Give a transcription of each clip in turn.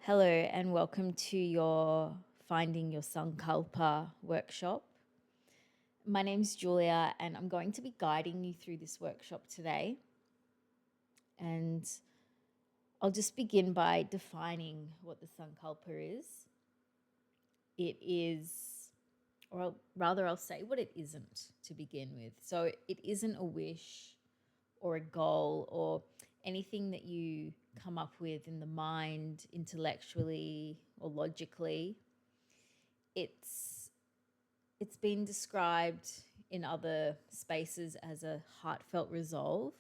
Hello and welcome to your Finding Your Sankalpa workshop. My name's Julia and I'm going to be guiding you through this workshop today. And I'll just begin by defining what the sankalpa is. It is, or rather I'll say what it isn't to begin with. So it isn't a wish or a goal or anything that you come up with in the mind intellectually or logically. It's been described in other spaces as a heartfelt resolve.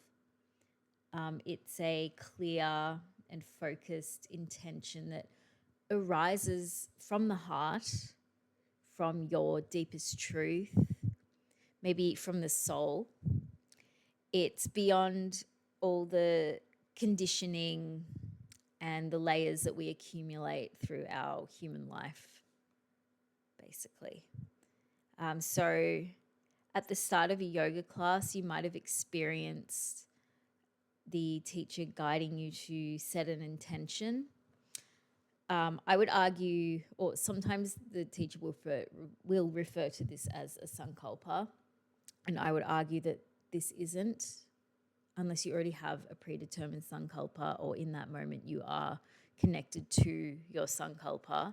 It's a clear and focused intention that arises from the heart, from your deepest truth, maybe from the soul. It's beyond all the conditioning and the layers that we accumulate through our human life, basically. So at the start of a yoga class, you might have experienced the teacher guiding you to set an intention. I would argue, or sometimes the teacher will refer to this as a sankalpa, and I would argue that this isn't, unless you already have a predetermined sankalpa, or in that moment you are connected to your sankalpa.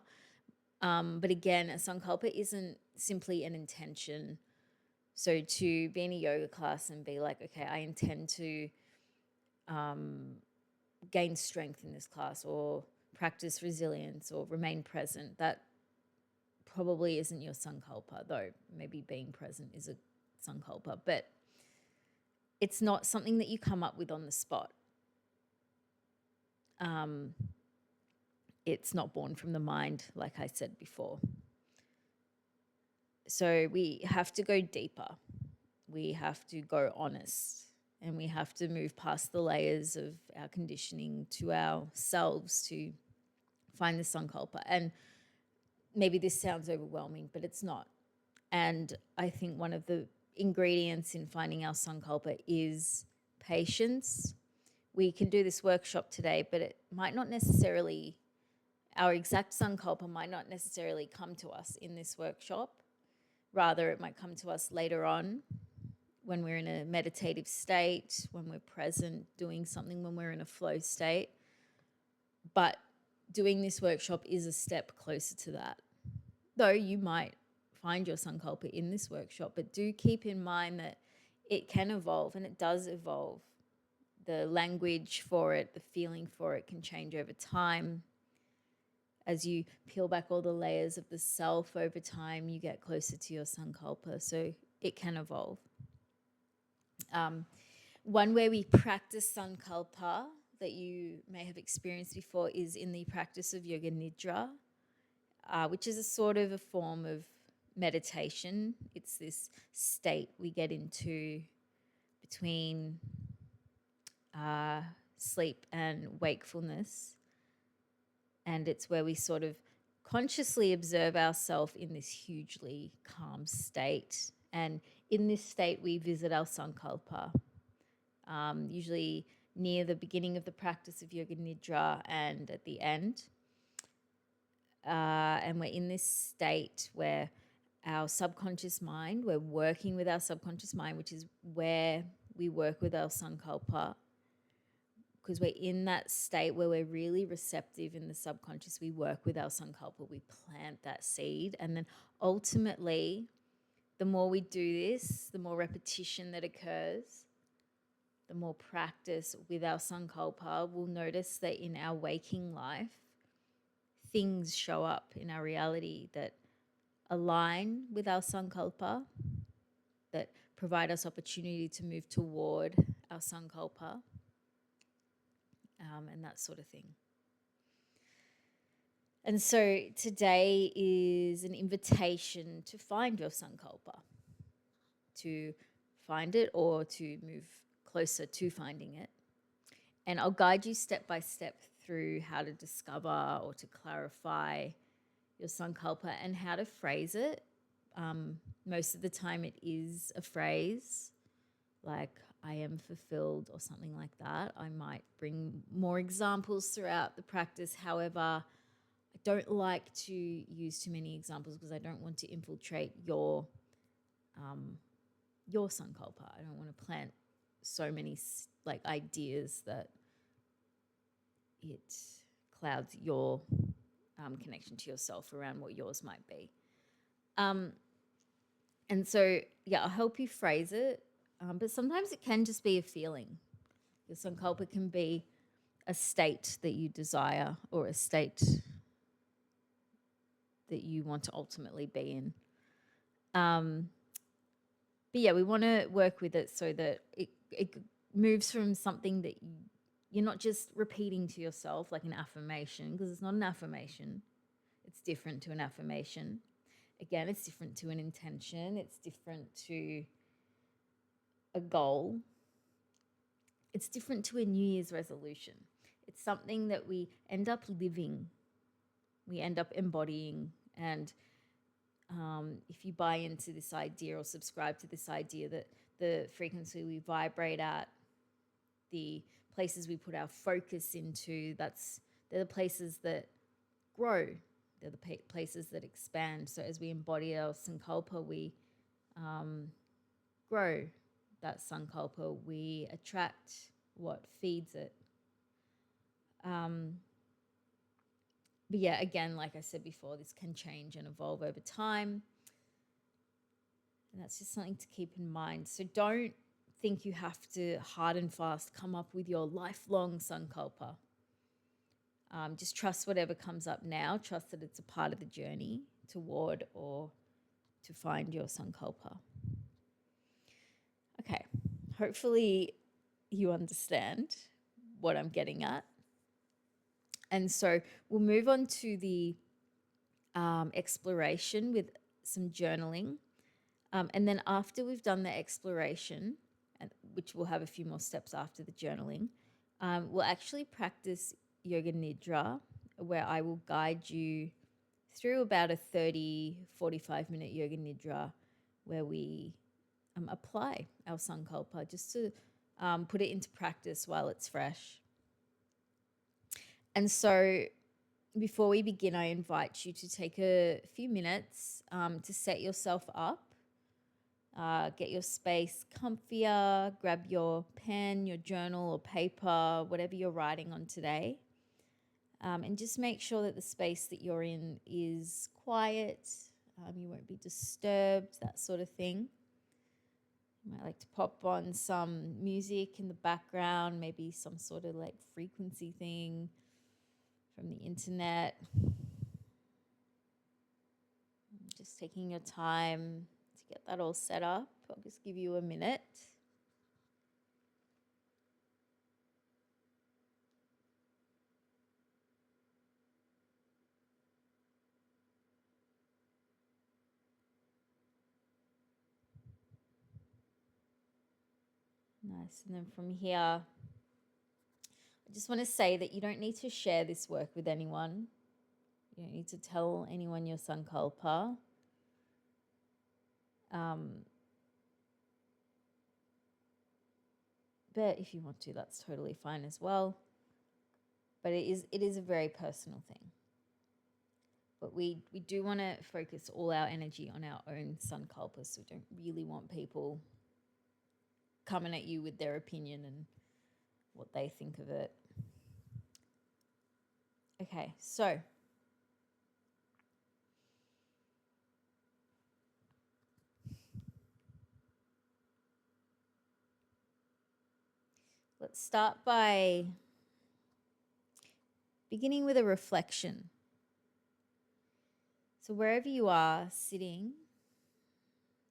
But again, a sankalpa isn't simply an intention. So to be in a yoga class and be like, okay, I intend to gain strength in this class or practice resilience or remain present, that probably isn't your sankalpa, though maybe being present is a sankalpa, but it's not something that you come up with on the spot. It's not born from the mind, like I said before. So we have to go deeper. We have to go honest, and we have to move past the layers of our conditioning to ourselves to find the sankalpa. And maybe this sounds overwhelming, but it's not. And I think one of the ingredients in finding our sankalpa is patience. We can do this workshop today, but it might not necessarily, our exact sankalpa might not necessarily come to us in this workshop. Rather, it might come to us later on when we're in a meditative state, when we're present, doing something, when we're in a flow state. But doing this workshop is a step closer to that. Though you might find your sankalpa in this workshop, but do keep in mind that it can evolve, and it does evolve. The language for it, the feeling for it can change over time. As you peel back all the layers of the self over time, you get closer to your sankalpa. So it can evolve. One way we practice sankalpa that you may have experienced before is in the practice of yoga nidra, which is a sort of a form of meditation. It's this state we get into between sleep and wakefulness. And it's where we sort of consciously observe ourselves in this hugely calm state. And in this state, we visit our sankalpa, usually near the beginning of the practice of yoga nidra and at the end. And we're in this state where our subconscious mind, we're working with our subconscious mind, which is where we work with our sankalpa, because we're in that state where we're really receptive in the subconscious. We work with our sankalpa, we plant that seed. And then ultimately, the more we do this, the more repetition that occurs, the more practice with our sankalpa, we'll notice that in our waking life, things show up in our reality that align with our sankalpa, that provide us opportunity to move toward our sankalpa, and that sort of thing. And so today is an invitation to find your sankalpa, to find it or to move closer to finding it. And I'll guide you step by step through how to discover or to clarify your sankalpa and how to phrase it. Most of the time it is a phrase like I am fulfilled or something like that. I might bring more examples throughout the practice. However, don't like to use too many examples because I don't want to infiltrate your sankalpa. I don't want to plant so many like ideas that it clouds your connection to yourself around what yours might be. And so, yeah, I'll help you phrase it. But sometimes it can just be a feeling. Your sankalpa can be a state that you desire or a state that you want to ultimately be in. But yeah, we want to work with it so that it moves from something that you're not just repeating to yourself like an affirmation, because it's not an affirmation. It's different to an affirmation. Again, it's different to an intention. It's different to a goal. It's different to a New Year's resolution. It's something that we end up living, we end up embodying. And if you buy into this idea or subscribe to this idea that the frequency we vibrate at, the places we put our focus into, they're the places that grow. They're the places that expand. So as we embody our sankalpa, we grow that sankalpa. We attract what feeds it. But yeah, again, like I said before, this can change and evolve over time. And that's just something to keep in mind. So don't think you have to hard and fast come up with your lifelong sankalpa. Just trust whatever comes up now. Trust that it's a part of the journey toward or to find your sankalpa. Okay, hopefully you understand what I'm getting at. And so we'll move on to the exploration with some journaling. And then after we've done the exploration, which we'll have a few more steps after the journaling, we'll actually practice yoga nidra, where I will guide you through about a 45-minute yoga nidra where we apply our sankalpa just to put it into practice while it's fresh. And so before we begin, I invite you to take a few minutes to set yourself up. Get your space comfier, grab your pen, your journal or paper, whatever you're writing on today. And just make sure that the space that you're in is quiet. You won't be disturbed, that sort of thing. You might like to pop on some music in the background, maybe some sort of like frequency thing from the internet. Just taking your time to get that all set up. I'll just give you a minute. Nice. And then from here, I just want to say that you don't need to share this work with anyone. You don't need to tell anyone your sankalpa. But if you want to, that's totally fine as well. But it is a very personal thing. But we do want to focus all our energy on our own sankalpa. So we don't really want people coming at you with their opinion and what they think of it. Okay, so let's start by beginning with a reflection. So wherever you are sitting,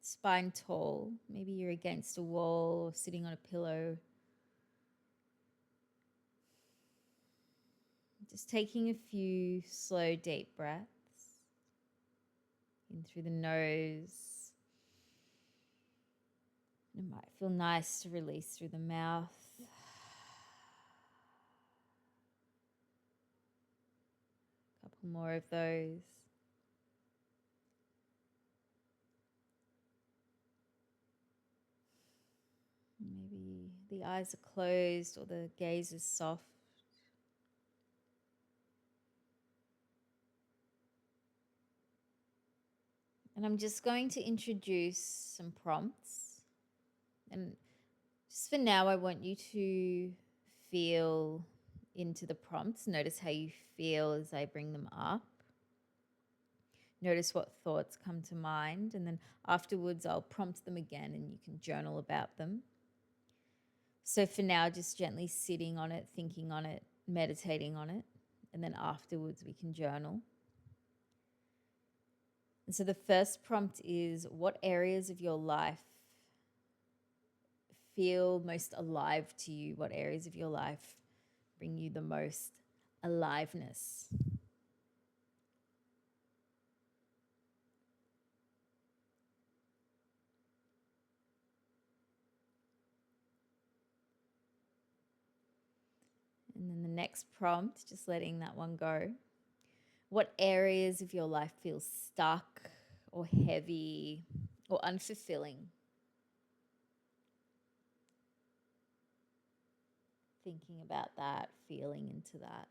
spine tall, maybe you're against a wall or sitting on a pillow, just taking a few slow, deep breaths in through the nose. It might feel nice to release through the mouth. A couple more of those. Maybe the eyes are closed or the gaze is soft. And I'm just going to introduce some prompts. And just for now, I want you to feel into the prompts. Notice how you feel as I bring them up. Notice what thoughts come to mind. And then afterwards, I'll prompt them again and you can journal about them. So for now, just gently sitting on it, thinking on it, meditating on it. And then afterwards, we can journal. And so the first prompt is, what areas of your life feel most alive to you? What areas of your life bring you the most aliveness? And then the next prompt, just letting that one go. What areas of your life feel stuck or heavy or unfulfilling? Thinking about that, feeling into that.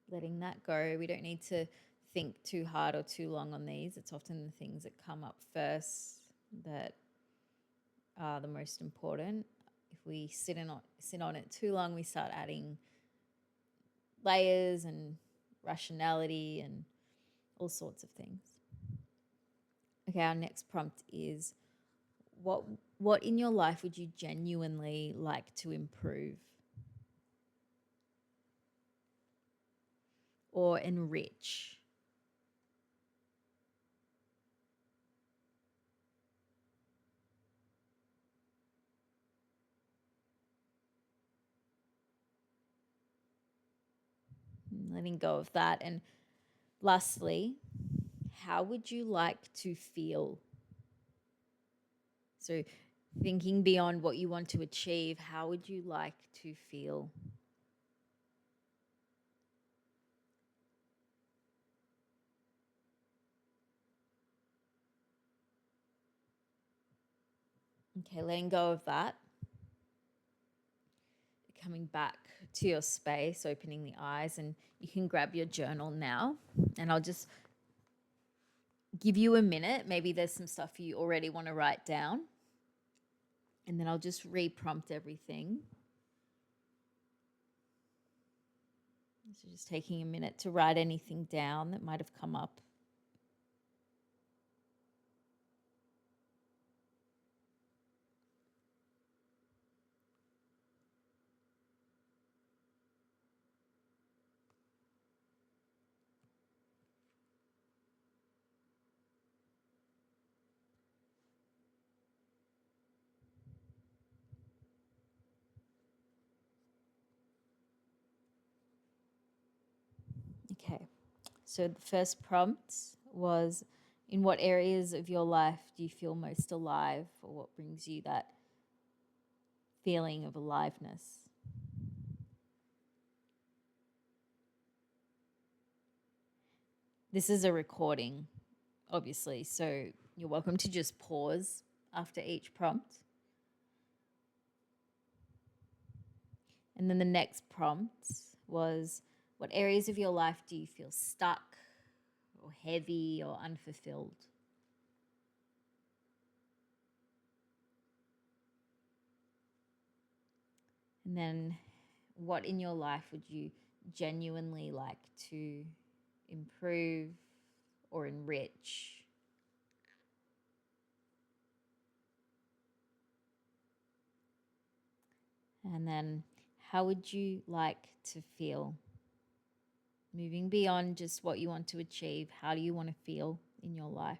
Letting that go. We don't need to think too hard or too long on these. It's often the things that come up first that are the most important. If we sit on it too long, we start adding layers and rationality and all sorts of things. Okay, our next prompt is, what in your life would you genuinely like to improve or enrich? Letting go of that. And lastly, how would you like to feel? So, thinking beyond what you want to achieve, how would you like to feel? Okay, letting go of that. Coming back to your space, opening the eyes, and you can grab your journal now. And I'll just give you a minute. Maybe there's some stuff you already want to write down. And then I'll just re-prompt everything. So just taking a minute to write anything down that might have come up. Okay. So the first prompt was, in what areas of your life do you feel most alive, or what brings you that feeling of aliveness? This is a recording, obviously, so you're welcome to just pause after each prompt. And then the next prompt was, what areas of your life do you feel stuck or heavy or unfulfilled? And then what in your life would you genuinely like to improve or enrich? And then how would you like to feel? Moving beyond just what you want to achieve, how do you want to feel in your life?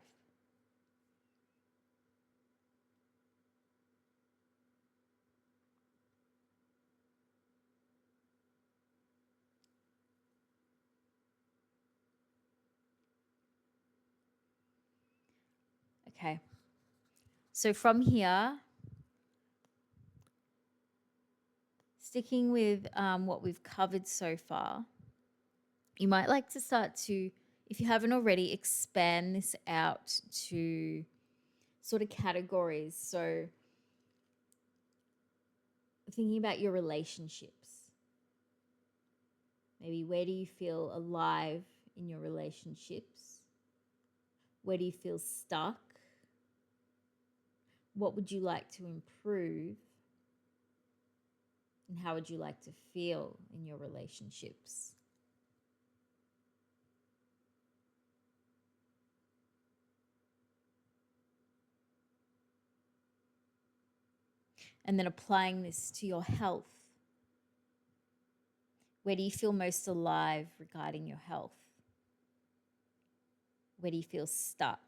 Okay. So from here, sticking with what we've covered so far, you might like to start to, if you haven't already, expand this out to sort of categories. So thinking about your relationships. Maybe where do you feel alive in your relationships? Where do you feel stuck? What would you like to improve? And how would you like to feel in your relationships? And then applying this to your health. Where do you feel most alive regarding your health? Where do you feel stuck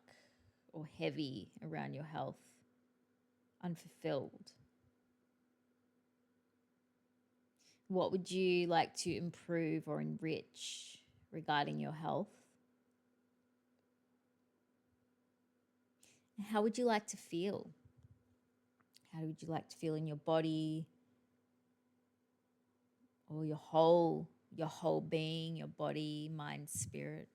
or heavy around your health? Unfulfilled? What would you like to improve or enrich regarding your health? How would you like to feel? How would you like to feel in your body or your whole being, your body, mind, spirit?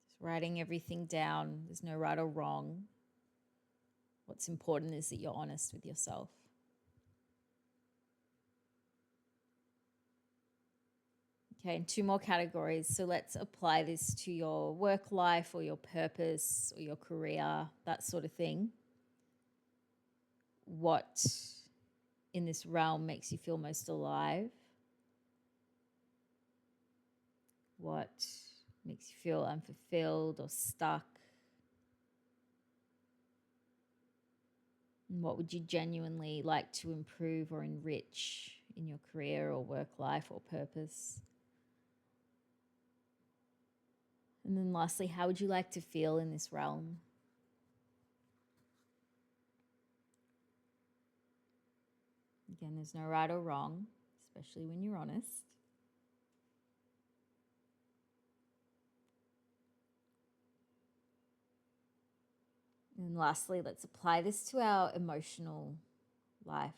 Just writing everything down. There's no right or wrong. What's important is that you're honest with yourself. Okay, and two more categories. So let's apply this to your work life or your purpose or your career, that sort of thing. What in this realm makes you feel most alive? What makes you feel unfulfilled or stuck? And what would you genuinely like to improve or enrich in your career or work life or purpose? And then lastly, how would you like to feel in this realm? Again, there's no right or wrong, especially when you're honest. And lastly, let's apply this to our emotional life.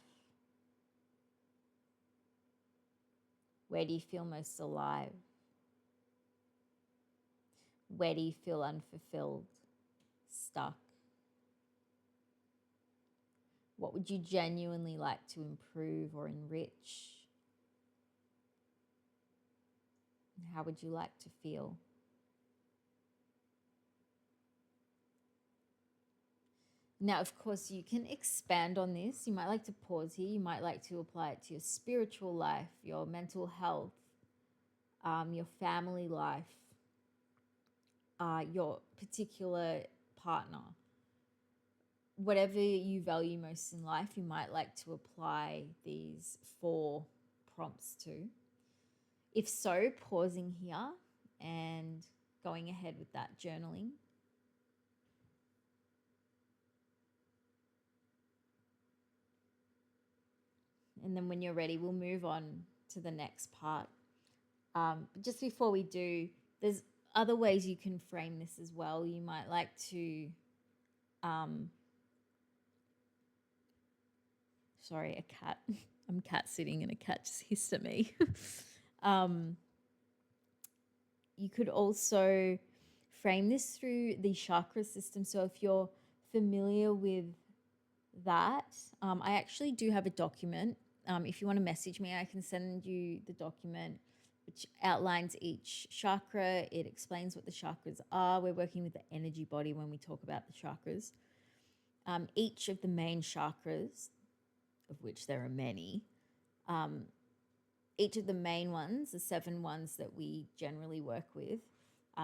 Where do you feel most alive? Where do you feel unfulfilled, stuck? What would you genuinely like to improve or enrich? How would you like to feel? Now, of course, you can expand on this. You might like to pause here. You might like to apply it to your spiritual life, your mental health, your family life, your particular partner. Whatever you value most in life, you might like to apply these 4 prompts to. If so, pausing here and going ahead with that journaling. And then when you're ready, we'll move on to the next part. But just before we do, there's other ways you can frame this as well. You might like to, sorry, a cat. I'm cat sitting and a cat just hissed at me. You could also frame this through the chakra system. So if you're familiar with that, I actually do have a document. If you want to message me, I can send you the document which outlines each chakra. It explains what the chakras are. We're working with the energy body when we talk about the chakras. Each of the main chakras, of which there are many, each of the main ones, the 7 ones that we generally work with,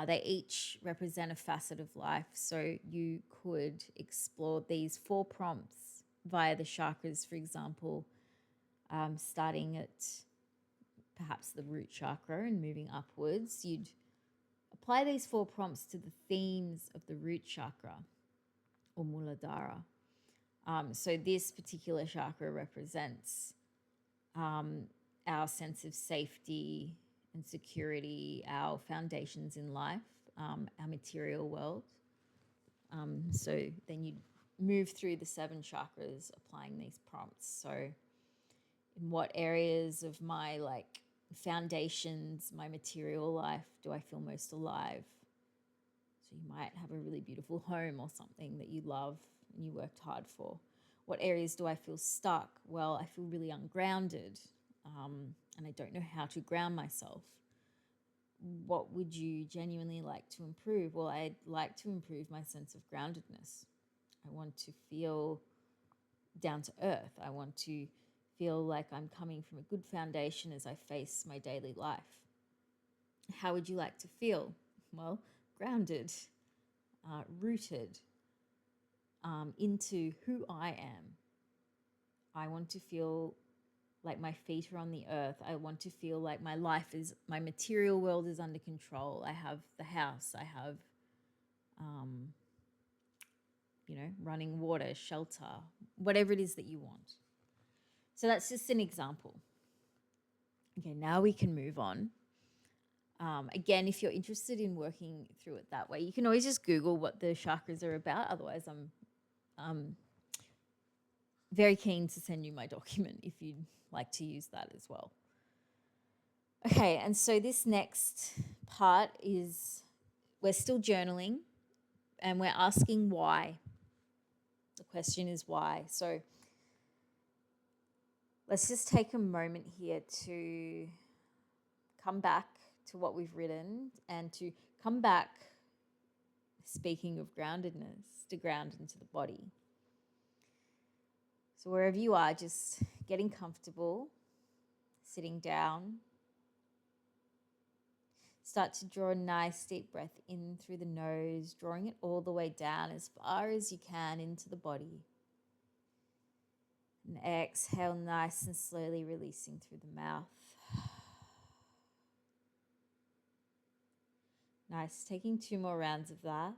they each represent a facet of life. So you could explore these 4 prompts via the chakras, for example, starting at perhaps the root chakra and moving upwards. You'd apply these 4 prompts to the themes of the root chakra or Muladhara. So this particular chakra represents our sense of safety and security, our foundations in life, our material world. So then you move through the 7 chakras applying these prompts. So in what areas of my foundations, my material life, do I feel most alive? So you might have a really beautiful home or something that you love and you worked hard for. What areas do I feel stuck? Well, I feel really ungrounded, and I don't know how to ground myself. What would you genuinely like to improve? Well, I'd like to improve my sense of groundedness. I want to feel down to earth. I want to feel like I'm coming from a good foundation as I face my daily life. How would you like to feel? Well, grounded, rooted into who I am. I want to feel like my feet are on the earth. I want to feel like my material world is under control. I have the house. I have, um, running water, shelter, whatever it is that you want. So that's just an example. Okay, now we can move on. Again, if you're interested in working through it that way, you can always just Google what the chakras are about. Otherwise, I'm very keen to send you my document if you'd like to use that as well. Okay, and so this next part is we're still journaling and we're asking why. The question is why. So let's just take a moment here to come back to what we've written and to come back, speaking of groundedness, to ground into the body. So wherever you are, just getting comfortable, sitting down. Start to draw a nice deep breath in through the nose, drawing it all the way down as far as you can into the body. And exhale nice and slowly, releasing through the mouth. Nice. Taking 2 more rounds of that.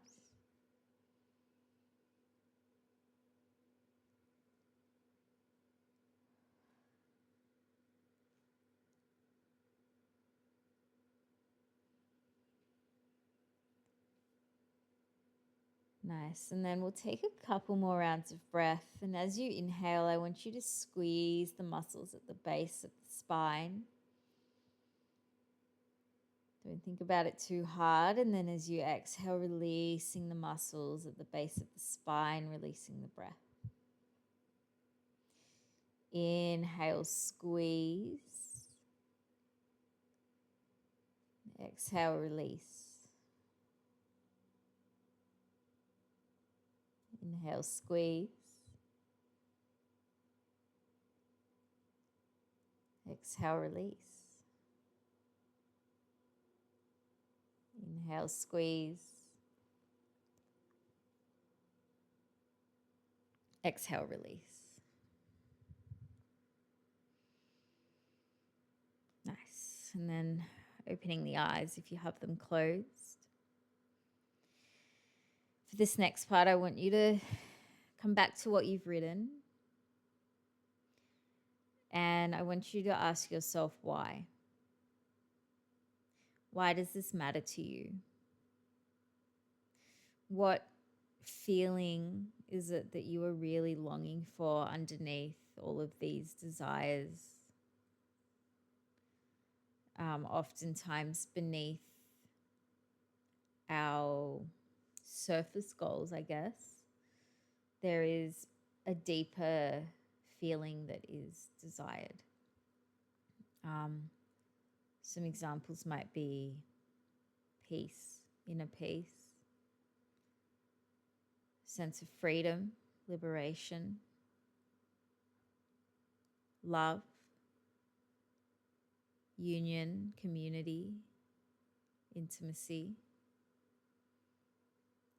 Nice. And then we'll take a couple more rounds of breath. And as you inhale, I want you to squeeze the muscles at the base of the spine. Don't think about it too hard. And then as you exhale, releasing the muscles at the base of the spine, releasing the breath. Inhale, squeeze. Exhale, release. Inhale, squeeze. Exhale, release. Inhale, squeeze. Exhale, release. Nice. And then opening the eyes if you have them closed. For this next part, I want you to come back to what you've written. And I want you to ask yourself why. Why does this matter to you? What feeling is it that you are really longing for underneath all of these desires? Oftentimes beneath our surface goals, I guess, there is a deeper feeling that is desired. Some examples might be peace, inner peace, sense of freedom, liberation, love, union, community, intimacy,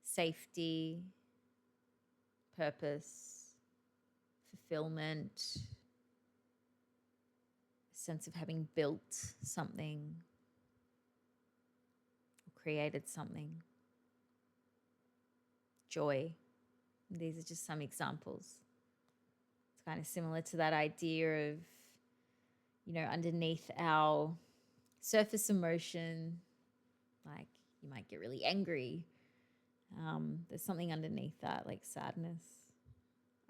safety, purpose, fulfillment, a sense of having built something or created something, joy. These are just some examples. It's kind of similar to that idea of, underneath our surface emotion, like you might get really angry. There's something underneath that, like sadness.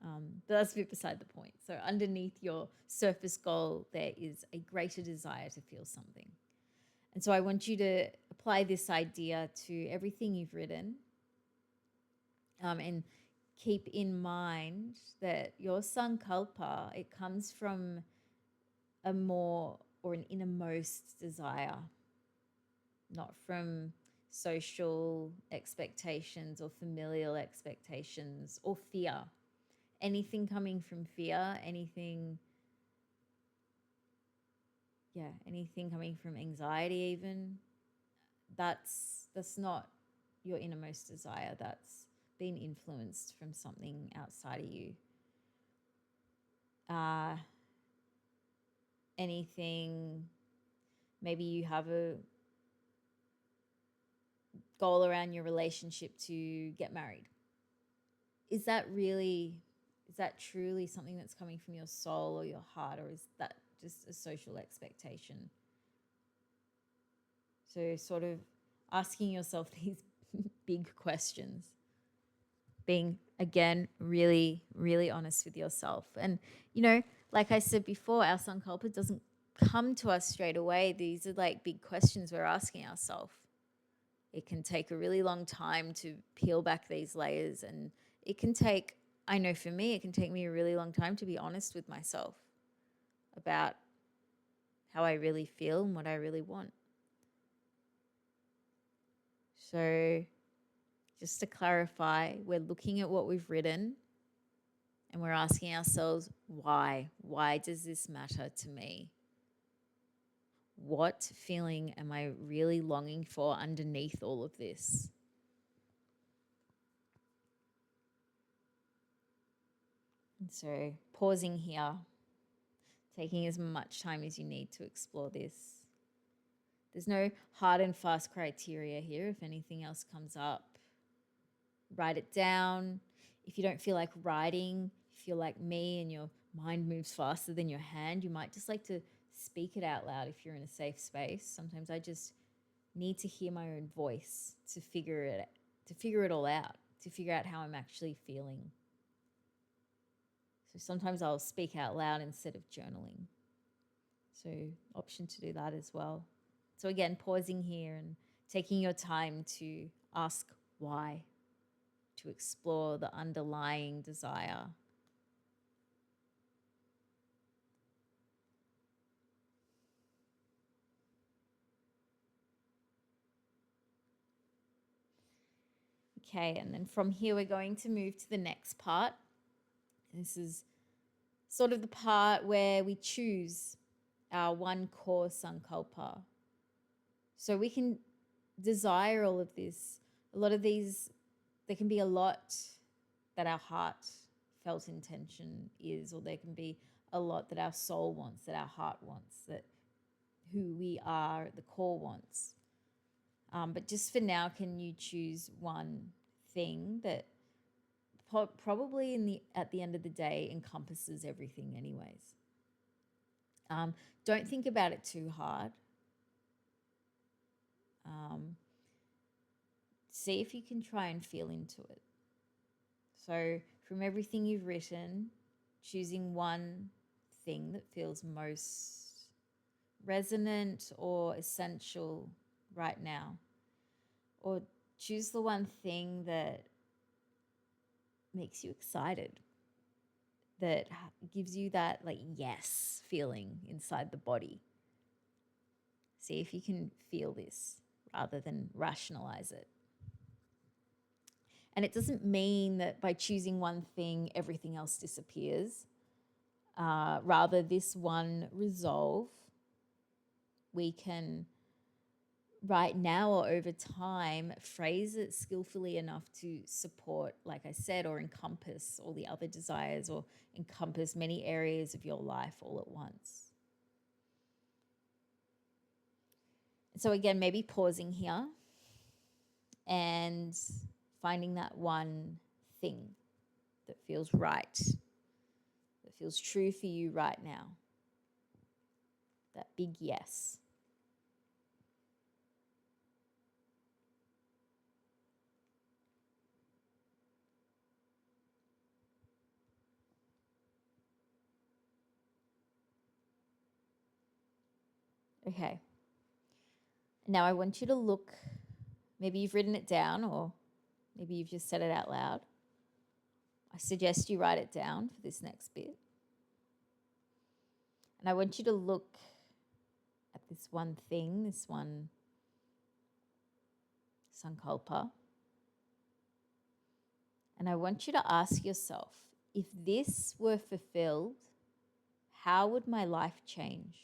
But that's a bit beside the point. So underneath your surface goal, there is a greater desire to feel something. And so I want you to apply this idea to everything you've written, and keep in mind that your sankalpa, it comes from a more or an innermost desire, not from social expectations or familial expectations or fear. Anything coming from fear, anything coming from anxiety even, that's not your innermost desire. That's been influenced from something outside of you. Anything, maybe you have a goal around your relationship to get married. Is that truly something that's coming from your soul or your heart, or is that just a social expectation? So sort of asking yourself these big questions, being, again, really, really honest with yourself. And, like I said before, our sankalpa doesn't come to us straight away. These are like big questions we're asking ourselves. It can take a really long time to peel back these layers. And it can take, I know for me, it can take me a really long time to be honest with myself about how I really feel and what I really want. So just to clarify, we're looking at what we've written and we're asking ourselves, why? Why does this matter to me? What feeling am I really longing for underneath all of this? And so pausing here, taking as much time as you need to explore this. There's no hard and fast criteria here. If anything else comes up, write it down. If you don't feel like writing, if you're like me and your mind moves faster than your hand, you might just like to speak it out loud if you're in a safe space. Sometimes I just need to hear my own voice to figure it all out, to figure out how I'm actually feeling. So sometimes I'll speak out loud instead of journaling. So option to do that as well. So again, pausing here and taking your time to ask why, to explore the underlying desire. Okay, and then from here we're going to move to the next part. This is sort of the part where we choose our one core sankalpa. So we can desire all of this. A lot of these, there can be a lot that our heart felt intention is, or there can be a lot that our soul wants, that our heart wants, that who we are at the core wants. But just for now, can you choose one thing that probably at the end of the day encompasses everything anyways? Don't think about it too hard. See if you can try and feel into it. So from everything you've written, choosing one thing that feels most resonant or essential right now. Or choose the one thing that makes you excited, that gives you that like yes feeling inside the body. See if you can feel this rather than rationalize it. And it doesn't mean that by choosing one thing, everything else disappears. Rather, this one resolve, we can right now or over time phrase it skillfully enough to support, like I said, or encompass all the other desires, or encompass many areas of your life all at once. So again, maybe pausing here and finding that one thing that feels right, that feels true for you right now. That big yes. Okay. Now I want you to look, maybe you've written it down or maybe you've just said it out loud. I suggest you write it down for this next bit. And I want you to look at this one thing, this one sankalpa. And I want you to ask yourself, if this were fulfilled, how would my life change?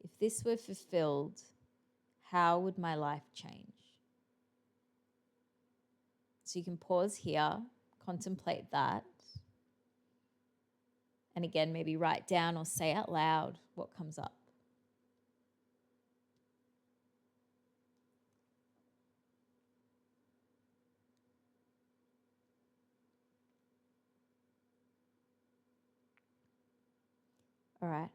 If this were fulfilled, how would my life change? So you can pause here, contemplate that. And again, maybe write down or say out loud what comes up. All right.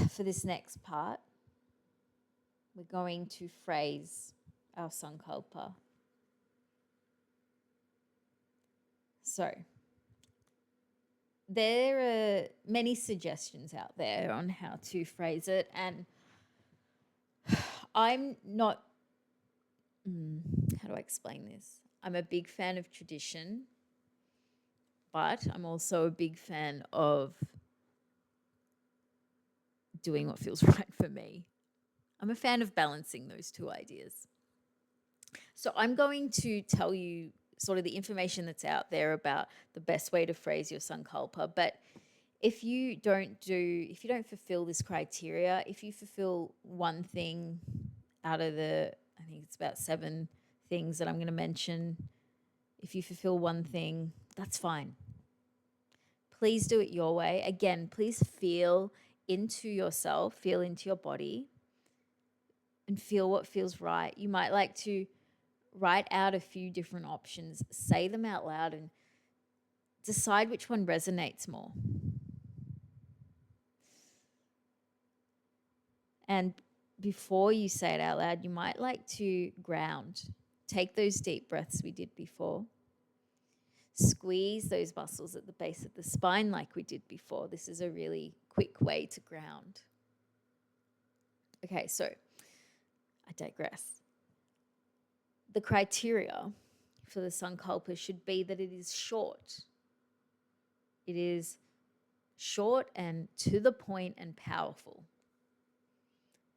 For this next part, we're going to phrase our sankalpa. So, there are many suggestions out there on how to phrase it, and I'm not, how do I explain this? I'm a big fan of tradition, but I'm also a big fan of doing what feels right for me. I'm a fan of balancing those two ideas. So I'm going to tell you sort of the information that's out there about the best way to phrase your sankalpa. But if you don't fulfill this criteria, if you fulfill one thing out of the, I think it's about 7 things that I'm going to mention, if you fulfill one thing, that's fine. Please do it your way. Again, please feel into yourself, feel into your body, and feel what feels right. You might like to write out a few different options, say them out loud, and decide which one resonates more. And before you say it out loud, you might like to ground. Take those deep breaths we did before. Squeeze those muscles at the base of the spine like we did before. This is a really quick way to ground. Okay, so I digress. The criteria for the sankalpa should be that it is short. It is short and to the point and powerful.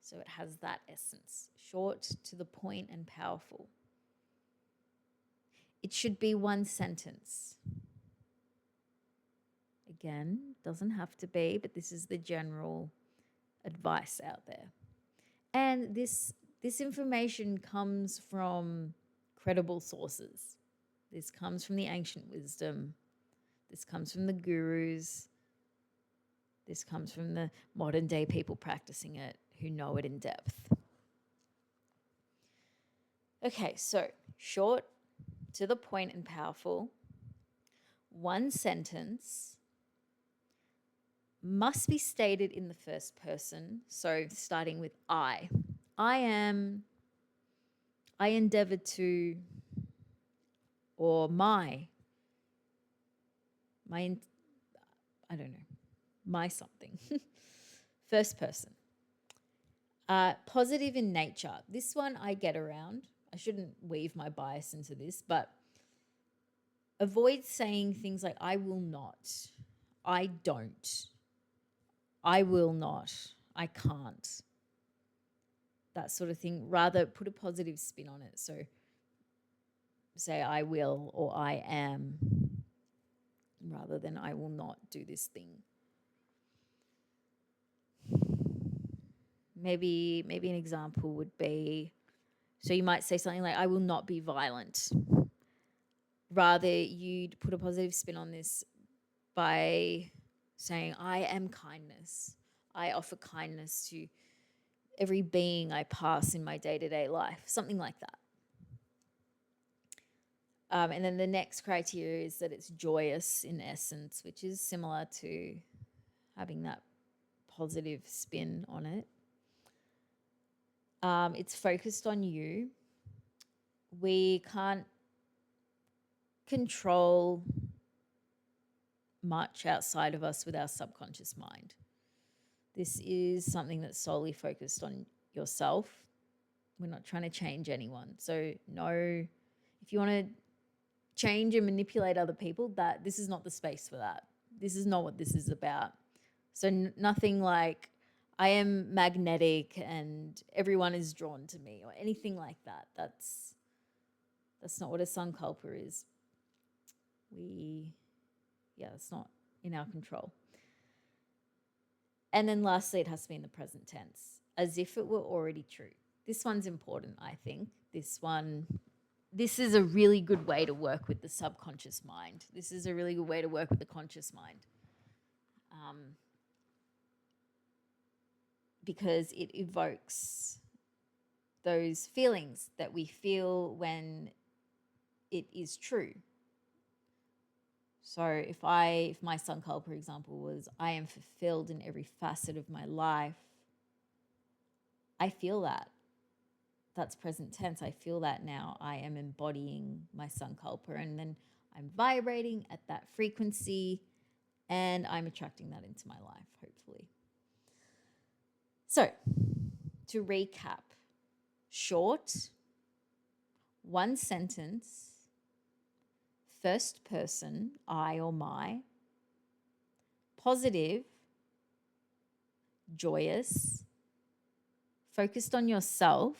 So it has that essence, short, to the point, and powerful. It should be one sentence. Again, doesn't have to be, but this is the general advice out there. And this information comes from credible sources. This comes from the ancient wisdom. This comes from the gurus. This comes from the modern day people practicing it who know it in depth. Okay, so short, to the point, and powerful. One sentence must be stated in the first person. So starting with I. I endeavored to, or my, I don't know, my something. First person. Positive in nature. This one I get around. I shouldn't weave my bias into this, but avoid saying things like I will not, I don't, I will not, I can't, that sort of thing. Rather put a positive spin on it. So say I will or I am rather than I will not do this thing. Maybe an example would be, so you might say something like, I will not be violent. Rather, you'd put a positive spin on this by saying, I am kindness. I offer kindness to every being I pass in my day-to-day life, something like that. And then the next criteria is that it's joyous in essence, which is similar to having that positive spin on it. It's focused on you. We can't control much outside of us with our subconscious mind. This is something that's solely focused on yourself. We're not trying to change anyone. So no, if you want to change and manipulate other people, that this is not the space for that. This is not what this is about. So nothing like I am magnetic and everyone is drawn to me or anything like that. That's not what a sankalpa is. It's not in our control. And then lastly, it has to be in the present tense, as if it were already true. This one's important, I think. This is a really good way to work with the subconscious mind. This is a really good way to work with the conscious mind. Because it evokes those feelings that we feel when it is true. So if my sankalpa, for example, was I am fulfilled in every facet of my life, I feel that. That's present tense. I feel that now. I am embodying my sankalpa, and then I'm vibrating at that frequency and I'm attracting that into my life, hopefully. So to recap, short, one sentence, first person, I or my, positive, joyous, focused on yourself,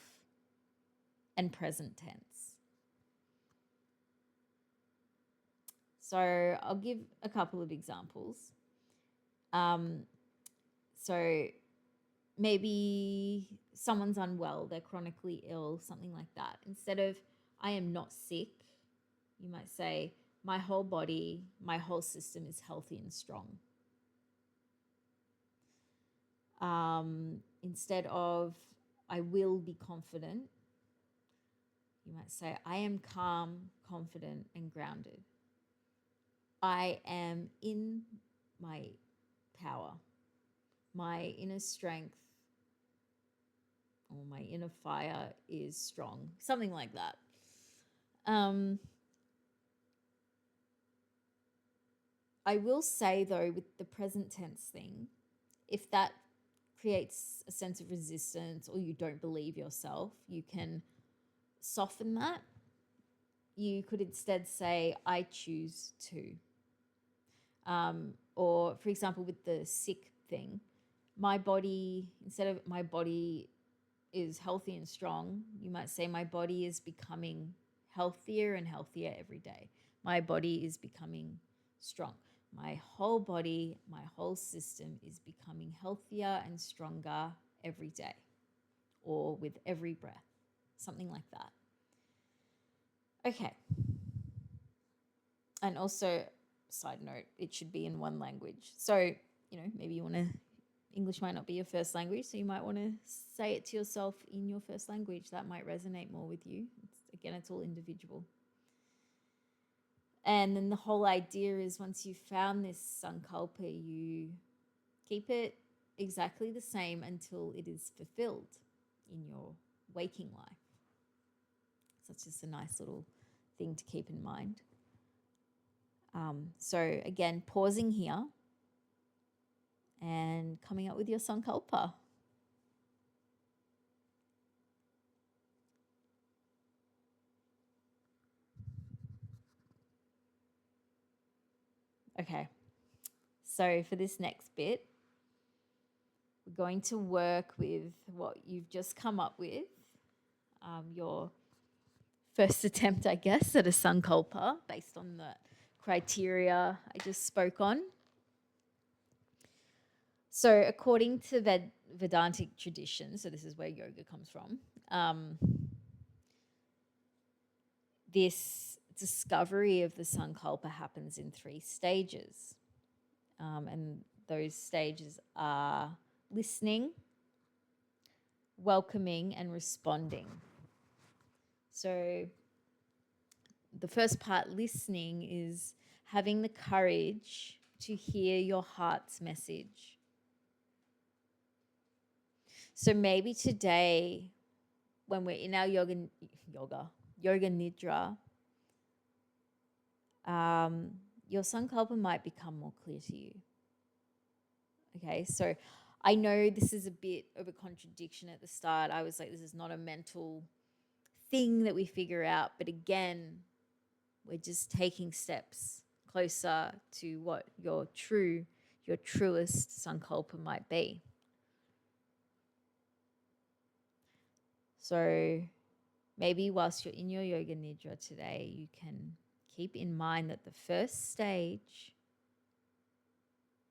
and present tense. So I'll give a couple of examples. So maybe someone's unwell, they're chronically ill, something like that. Instead of I am not sick, you might say my whole body, my whole system is healthy and strong. Instead of I will be confident, you might say I am calm, confident, and grounded. I am in my power. My inner strength or my inner fire is strong. Something like that. I will say, though, with the present tense thing, if that creates a sense of resistance or you don't believe yourself, you can soften that. You could instead say, I choose to. Or, for example, with the sick thing, my body, instead of my body is healthy and strong, you might say my body is becoming healthier and healthier every day. My body is becoming strong. My whole body, my whole system is becoming healthier and stronger every day or with every breath, something like that. Okay. And also, side note, it should be in one language. So, maybe you want to, English might not be your first language, so you might want to say it to yourself in your first language. That might resonate more with you. It's all individual. And then the whole idea is once you've found this sankalpa, you keep it exactly the same until it is fulfilled in your waking life. So it's just a nice little thing to keep in mind. So again, pausing here and coming up with your sankalpa. Okay, so for this next bit, we're going to work with what you've just come up with, your first attempt, I guess, at a sankalpa based on the criteria I just spoke on. So according to Vedantic tradition, so this is where yoga comes from, this discovery of the sankalpa happens in 3 stages. And those stages are listening, welcoming, and responding. So the first part, listening, is having the courage to hear your heart's message. So maybe today, when we're in our yoga nidra, your sankalpa might become more clear to you. Okay, so I know this is a bit of a contradiction at the start. I was like, this is not a mental thing that we figure out. But again, we're just taking steps closer to what your truest sankalpa might be. So maybe whilst you're in your yoga nidra today, you can keep in mind that the first stage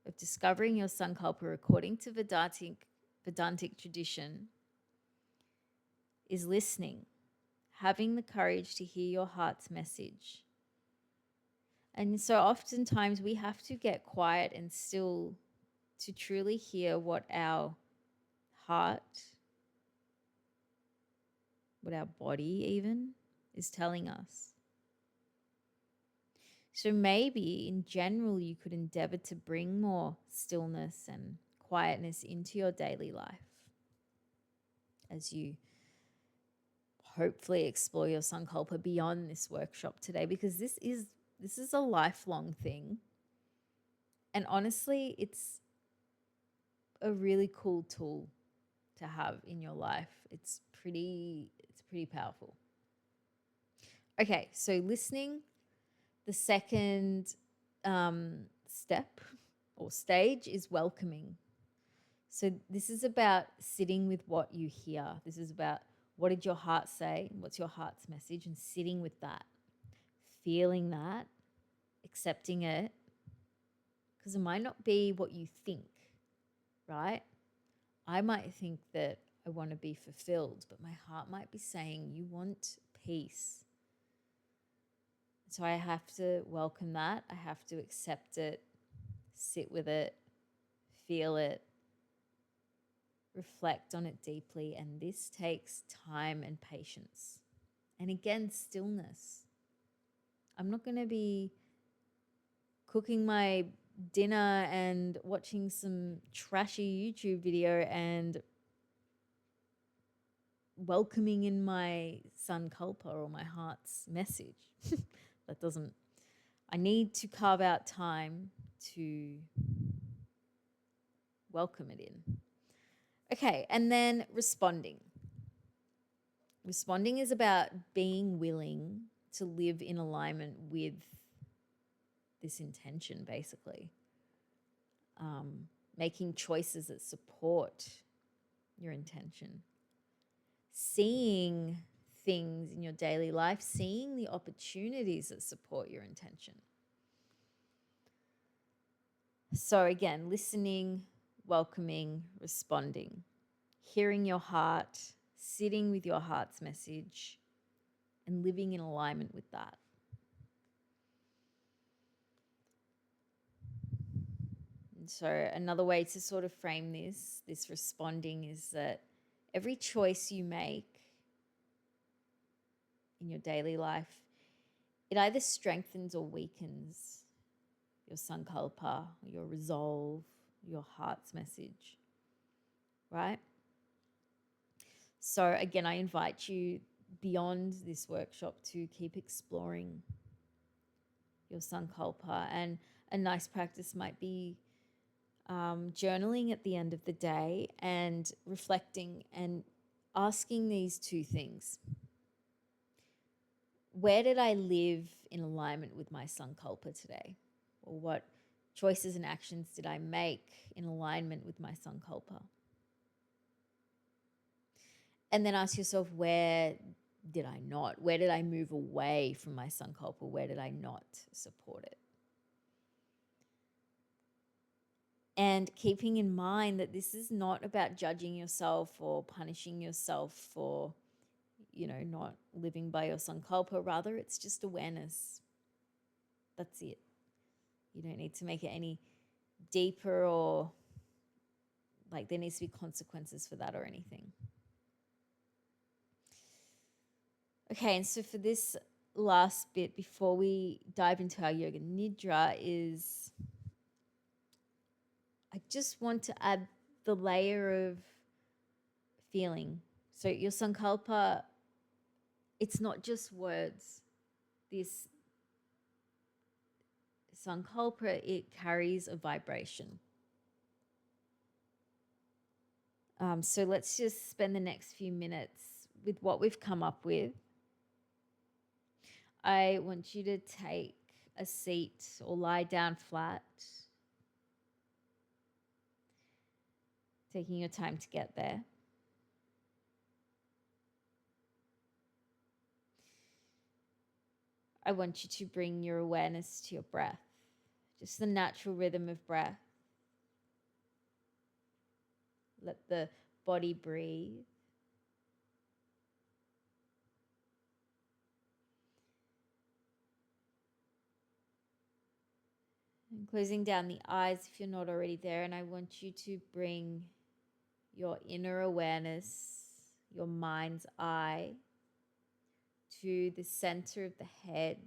of discovering your sankalpa according to Vedantic tradition is listening, having the courage to hear your heart's message. And so oftentimes we have to get quiet and still to truly hear what our heart, what our body even is telling us. So maybe in general, you could endeavor to bring more stillness and quietness into your daily life as you hopefully explore your sankalpa beyond this workshop today, because this is a lifelong thing. And honestly, it's a really cool tool to have in your life. It's pretty powerful. Okay, so listening, the second step or stage is welcoming. So this is about sitting with what you hear. This is about what did your heart say? What's your heart's message? And sitting with that, feeling that, accepting it, because it might not be what you think, right? I might think that I want to be fulfilled, but my heart might be saying you want peace. So I have to welcome that. I have to accept it, sit with it, feel it, reflect on it deeply. And this takes time and patience. And again, stillness. I'm not going to be cooking my dinner and watching some trashy YouTube video and welcoming in my sankalpa or my heart's message. That doesn't, I need to carve out time to welcome it in. Okay, and then responding. Responding is about being willing to live in alignment with this intention, basically. Making choices that support your intention. Seeing things in your daily life, seeing the opportunities that support your intention. So again, listening, welcoming, responding, hearing your heart, sitting with your heart's message, and living in alignment with that. And so another way to sort of frame this responding is that every choice you make in your daily life, it either strengthens or weakens your sankalpa, your resolve, your heart's message, right? So again, I invite you beyond this workshop to keep exploring your sankalpa. And a nice practice might be journaling at the end of the day and reflecting and asking these two things. Where did I live in alignment with my sankalpa today? Or what choices and actions did I make in alignment with my sankalpa? And then ask yourself, where did I not? Where did I move away from my sankalpa? Where did I not support it? And keeping in mind that this is not about judging yourself or punishing yourself for, not living by your sankalpa. Rather, it's just awareness. That's it. You don't need to make it any deeper or like there needs to be consequences for that or anything. Okay, and so for this last bit before we dive into our yoga nidra is I just want to add the layer of feeling. So your sankalpa, it's not just words. This sankalpa, it carries a vibration. So let's just spend the next few minutes with what we've come up with. I want you to take a seat or lie down flat, taking your time to get there. I want you to bring your awareness to your breath, just the natural rhythm of breath. Let the body breathe. And closing down the eyes if you're not already there. And I want you to bring your inner awareness, your mind's eye, to the center of the head,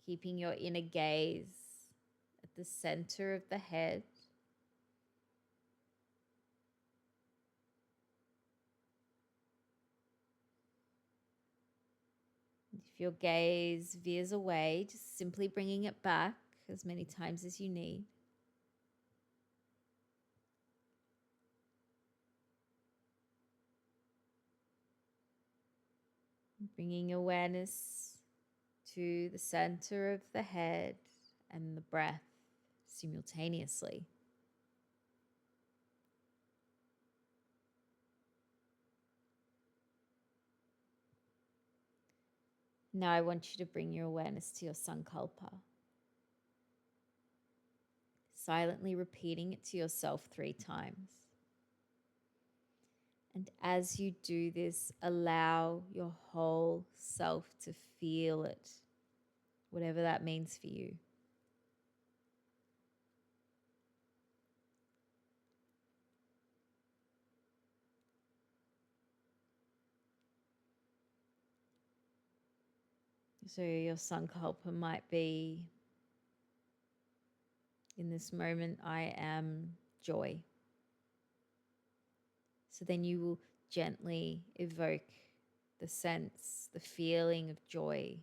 keeping your inner gaze at the center of the head. If your gaze veers away, just simply bringing it back as many times as you need. Bringing awareness to the center of the head and the breath simultaneously. Now I want you to bring your awareness to your sankalpa. Silently repeating it to yourself 3 times. And as you do this, allow your whole self to feel it, whatever that means for you. So your sankalpa might be, in this moment, I am joy. So then you will gently evoke the sense, the feeling of joy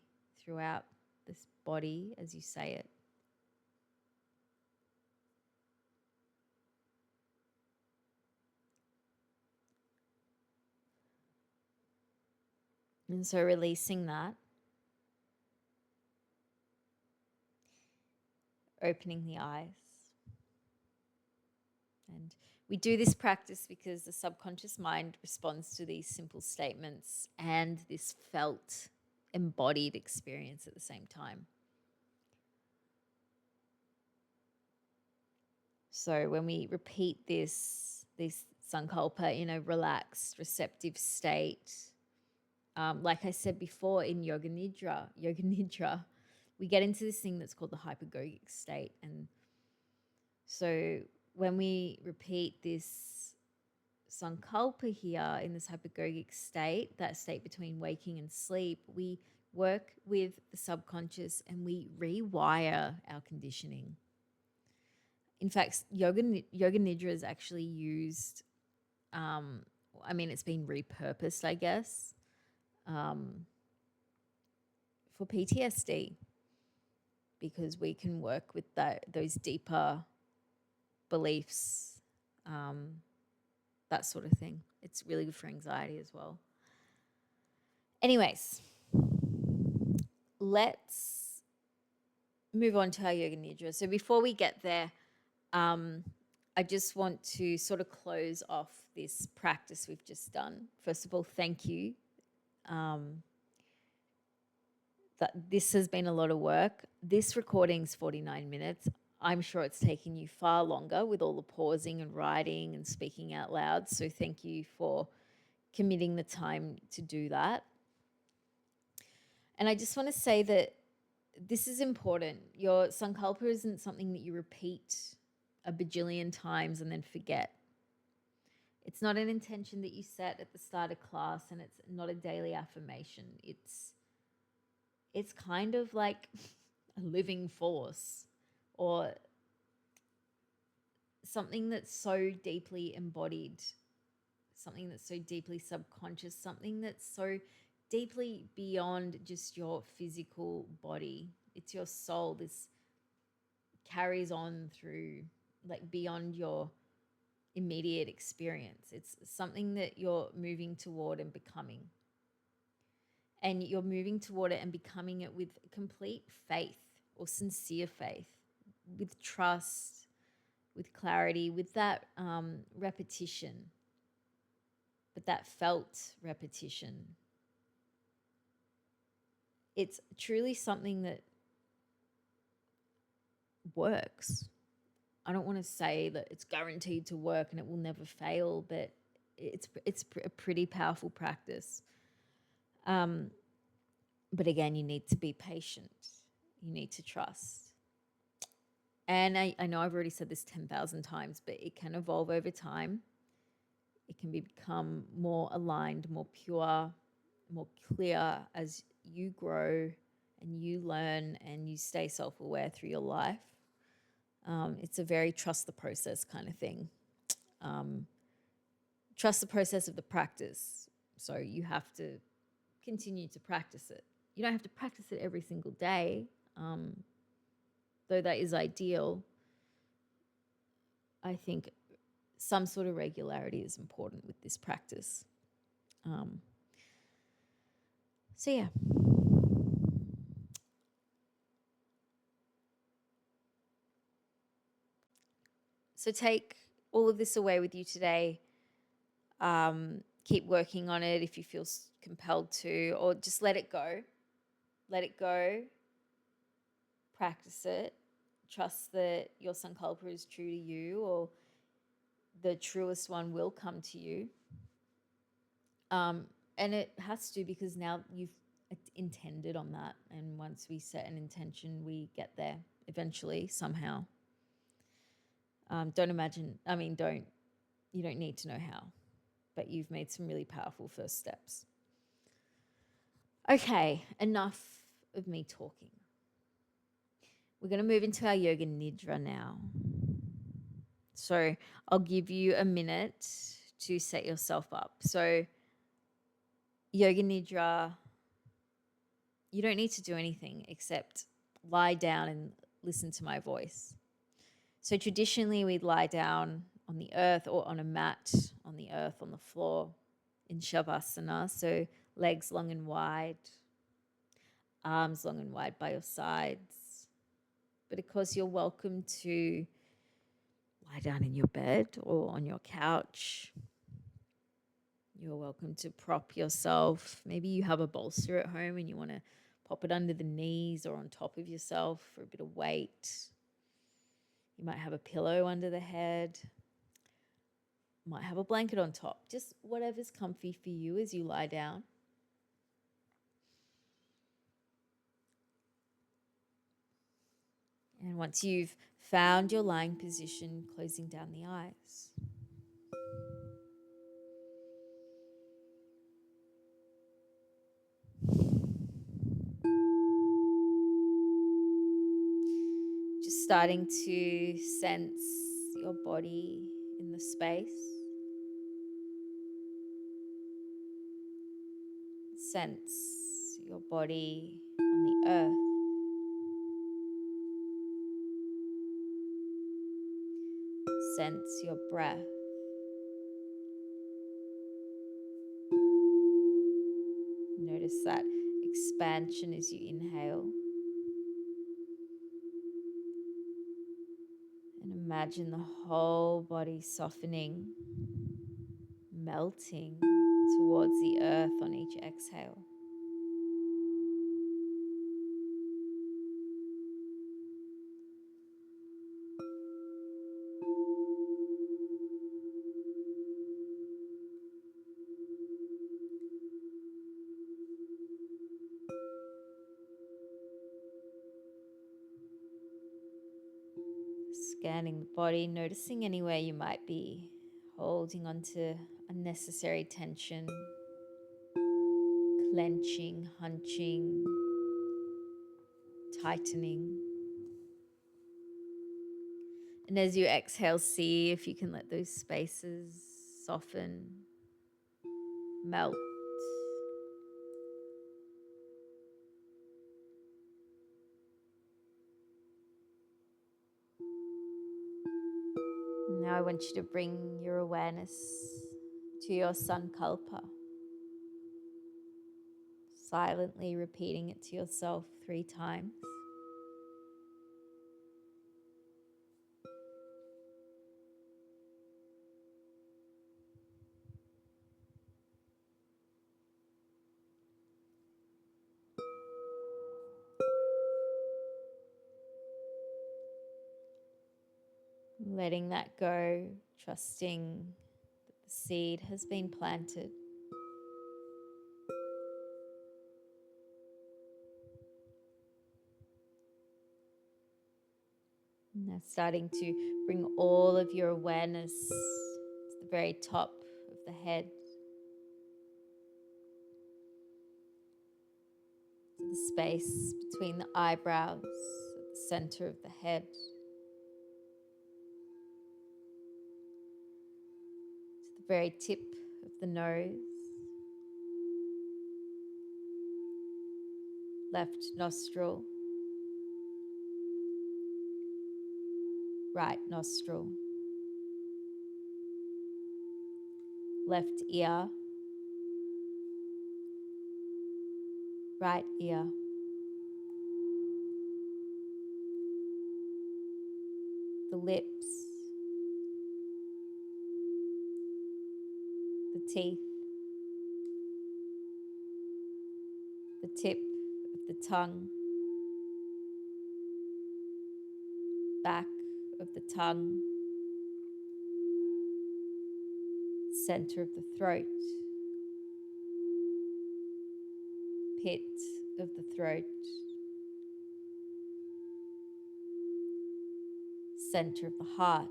throughout this body as you say it. And so releasing that, opening the eyes. And we do this practice because the subconscious mind responds to these simple statements and this felt, embodied experience at the same time. So when we repeat this sankalpa in a relaxed, receptive state, like I said before, in yoga nidra, we get into this thing that's called the hypnagogic state. And so when we repeat this sankalpa here in this hypnagogic state, that state between waking and sleep, we work with the subconscious and we rewire our conditioning. In fact, yoga nidra is actually used, it's been repurposed, I guess, for PTSD, because we can work with those deeper beliefs, that sort of thing. It's really good for anxiety as well. Anyways, let's move on to our yoga nidra. So before we get there, I just want to sort of close off this practice we've just done. First of all, thank you. That this has been a lot of work. This recording's 49 minutes. I'm sure it's taken you far longer with all the pausing and writing and speaking out loud. So thank you for committing the time to do that. And I just want to say that this is important. Your sankalpa isn't something that you repeat a bajillion times and then forget. It's not an intention that you set at the start of class, and it's not a daily affirmation. It's kind of like a living force, or something that's so deeply embodied, something that's so deeply subconscious, something that's so deeply beyond just your physical body. It's your soul. This carries on through, like, beyond your immediate experience. It's something that you're moving toward and becoming. And you're moving toward it and becoming it with complete faith or sincere faith, with trust, with clarity, with that repetition, but that felt repetition. It's truly something that works. I don't want to say that it's guaranteed to work and it will never fail, but it's a pretty powerful practice. Um, but again, you need to be patient. You need to trust. And I know I've already said this 10,000 times, but it can evolve over time. It can become more aligned, more pure, more clear as you grow and you learn and you stay self-aware through your life. It's a very trust the process kind of thing. Trust the process of the practice. So you have to continue to practice it. You don't have to practice it every single day, though that is ideal. I think some sort of regularity is important with this practice. So yeah. So take all of this away with you today. Keep working on it if you feel compelled to, or just let it go. Let it go. Practice it. Trust that your sankalpa is true to you, or the truest one will come to you. And it has to, because now you've intended on that. And once we set an intention, we get there eventually, somehow. Don't imagine, I mean, you don't need to know how, but you've made some really powerful first steps. Okay, enough of me talking. We're going to move into our yoga nidra now. So I'll give you a minute to set yourself up. So yoga nidra, you don't need to do anything except lie down and listen to my voice. So traditionally we'd lie down on the earth or on a mat on the earth, on the floor in shavasana. So legs long and wide, arms long and wide by your sides. But of course you're welcome to lie down in your bed or on your couch. You're welcome to prop yourself. Maybe you have a bolster at home and you want to pop it under the knees or on top of yourself for a bit of weight. You might have a pillow under the head. Might have a blanket on top. Just whatever's comfy for you as you lie down. And once you've found your lying position, closing down the eyes. Just starting to sense your body in the space. Sense your body on the earth. Sense your breath. Notice that expansion as you inhale. And imagine the whole body softening, melting towards the earth on each exhale. Scanning the body, noticing anywhere you might be holding onto unnecessary tension, clenching, hunching, tightening. And as you exhale, see if you can let those spaces soften, melt. Now I want you to bring your awareness to your sankalpa, silently repeating it to yourself 3 times. Letting that go, trusting that the seed has been planted. Now starting to bring all of your awareness to the very top of the head, to the space between the eyebrows, at the center of the head, to the very tip of the nose, left nostril, right nostril, left ear, right ear, the lips, the teeth, the tip of the tongue, back of the tongue, center of the throat, pit of the throat, center of the heart.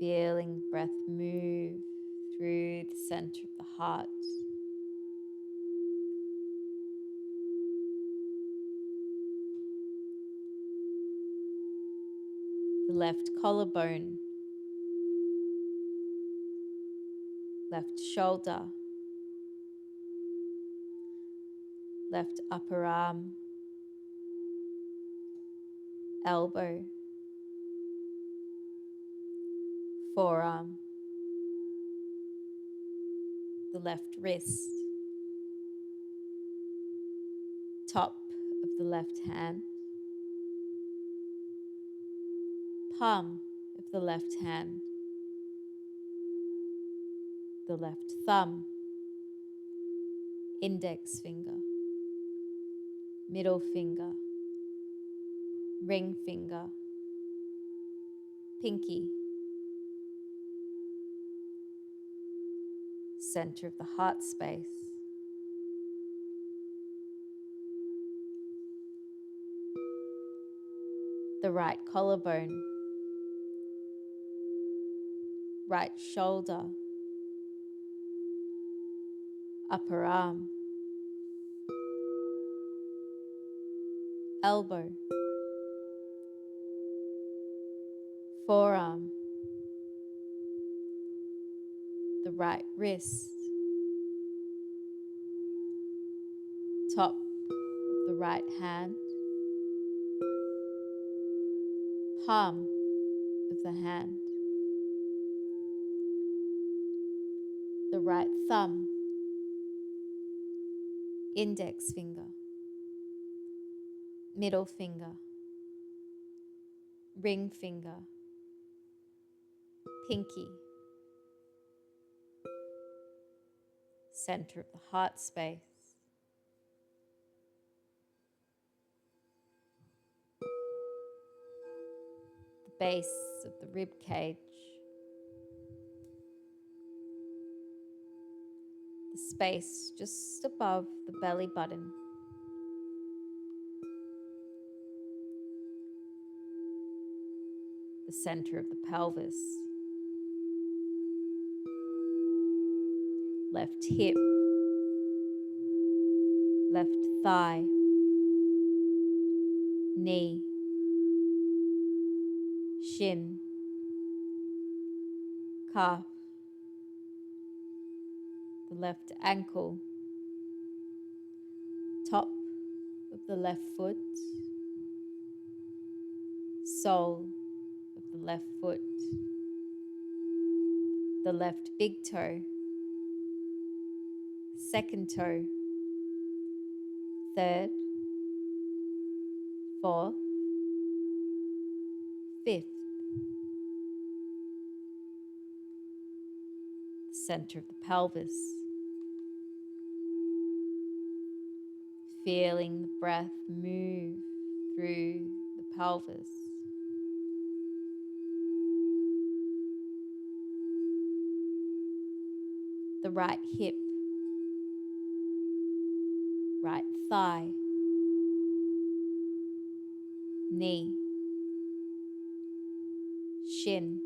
Feeling the breath move through the center of the heart. The left collarbone, left shoulder, left upper arm, elbow, forearm, the left wrist, top of the left hand, palm of the left hand, the left thumb, index finger, middle finger, ring finger, pinky, center of the heart space, the right collarbone, right shoulder, upper arm, elbow, forearm, the right wrist, top of the right hand, palm of the hand, the right thumb, index finger, middle finger, ring finger, pinky, center of the heart space, the base of the rib cage, the space just above the belly button, the center of the pelvis, left hip, left thigh, knee, shin, calf, the left ankle, top of the left foot, sole of the left foot, the left big toe, second toe, third, fourth, fifth, the center of the pelvis, feeling the breath move through the pelvis. The right hip, right thigh, knee, shin,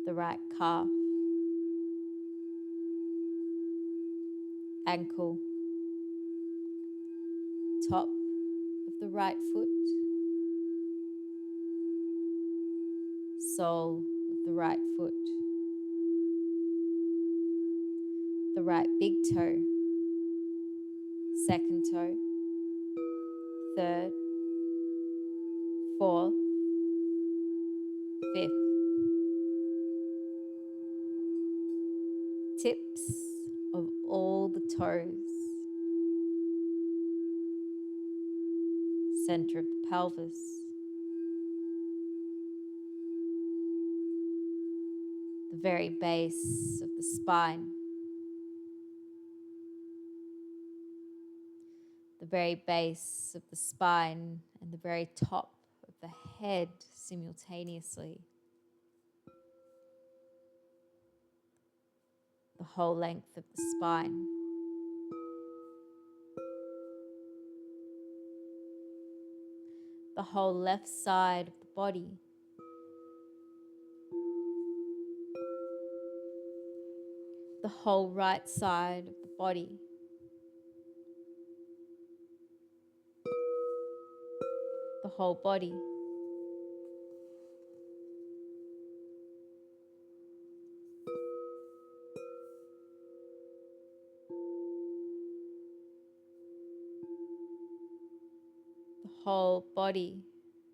the right calf, ankle, top of the right foot, sole of the right foot, the right big toe, second toe, third, fourth, fifth, tips of all the toes, center of the pelvis, the very base of the spine, the very base of the spine and the very top of the head simultaneously. The whole length of the spine. The whole left side of the body. The whole right side of the body. The whole body. The whole body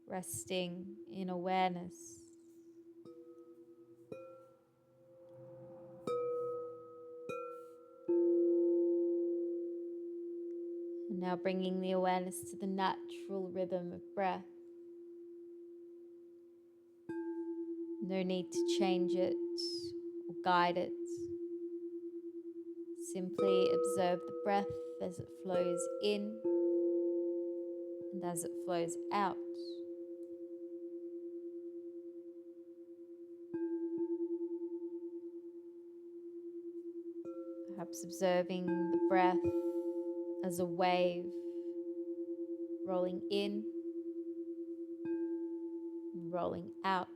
resting in awareness. And now bringing the awareness to the natural rhythm of breath. No need to change it or guide it. Simply observe the breath as it flows in and as it flows out. Perhaps observing the breath as a wave rolling in and rolling out.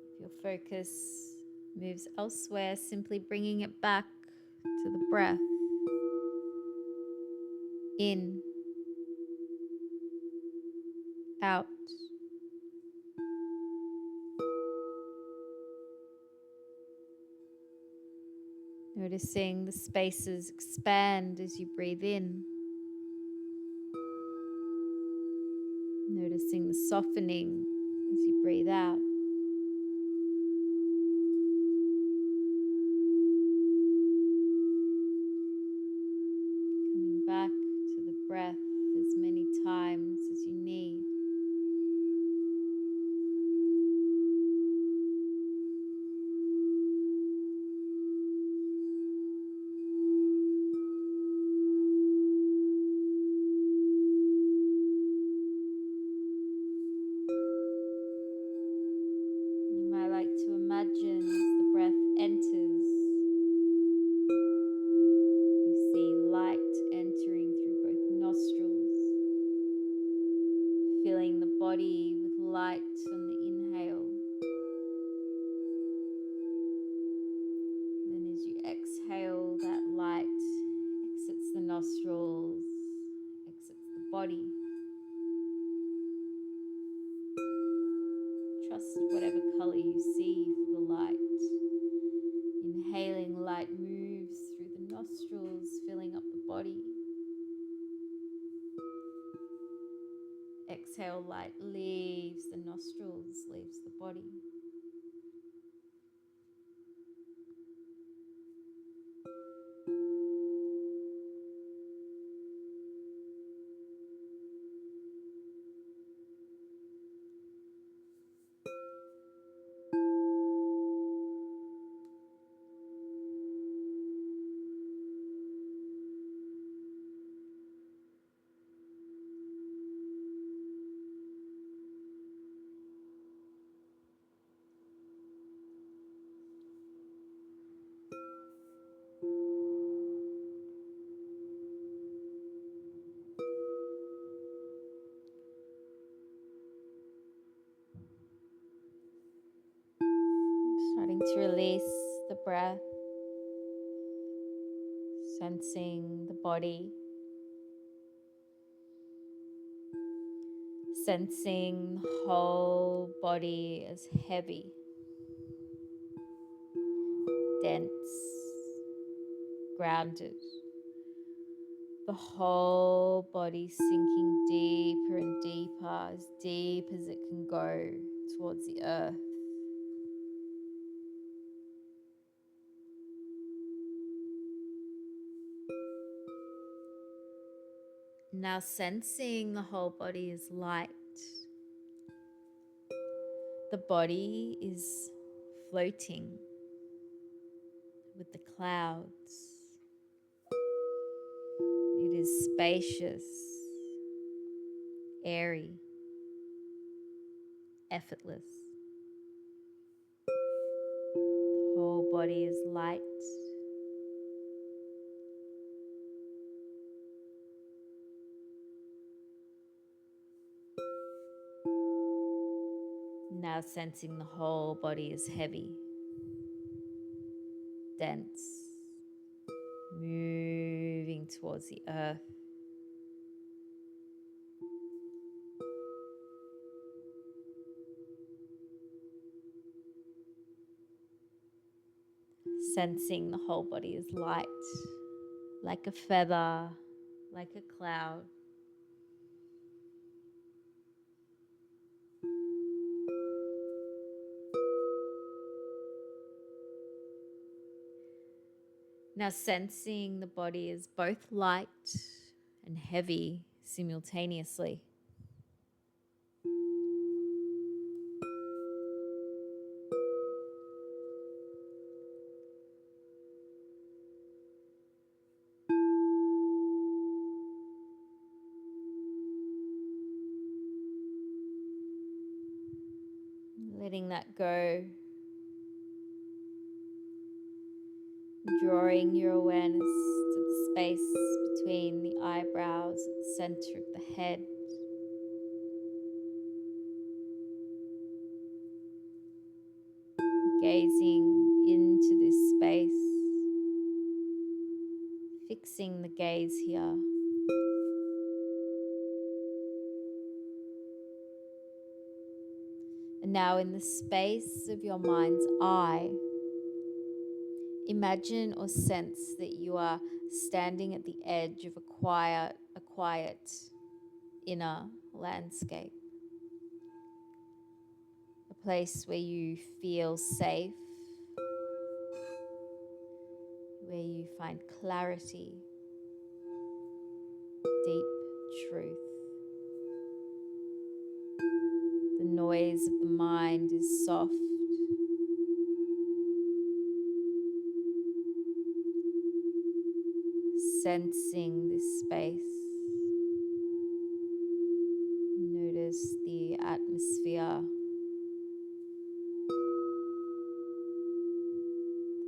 If your focus moves elsewhere, simply bringing it back to the breath. In, out. Noticing the spaces expand as you breathe in. Noticing the softening as you breathe out. Coming back to the breath as many times as you need. You might like to imagine as the breath enters, you see light entering through both nostrils the nostrils, exits the body. Trust whatever color you see for the light. Inhaling, light moves through the nostrils, filling up the body. Exhale, light leaves the nostrils, leaves the body. Starting to release the breath, sensing the body, sensing the whole body as heavy, dense, grounded. The whole body sinking deeper and deeper, as deep as it can go towards the earth. Now sensing the whole body is light. The body is floating with the clouds. It is spacious, airy, effortless. The whole body is light. Now sensing the whole body is heavy, dense, moving towards the earth. Sensing the whole body is light, like a feather, like a cloud. Now sensing the body is both light and heavy simultaneously. Letting that go. Drawing your awareness to the space between the eyebrows at the center of the head. Gazing into this space. Fixing the gaze here. And now in the space of your mind's eye, imagine or sense that you are standing at the edge of a quiet inner landscape. A place where you feel safe, where you find clarity, deep truth. The noise of the mind is soft. Sensing this space. Notice the atmosphere,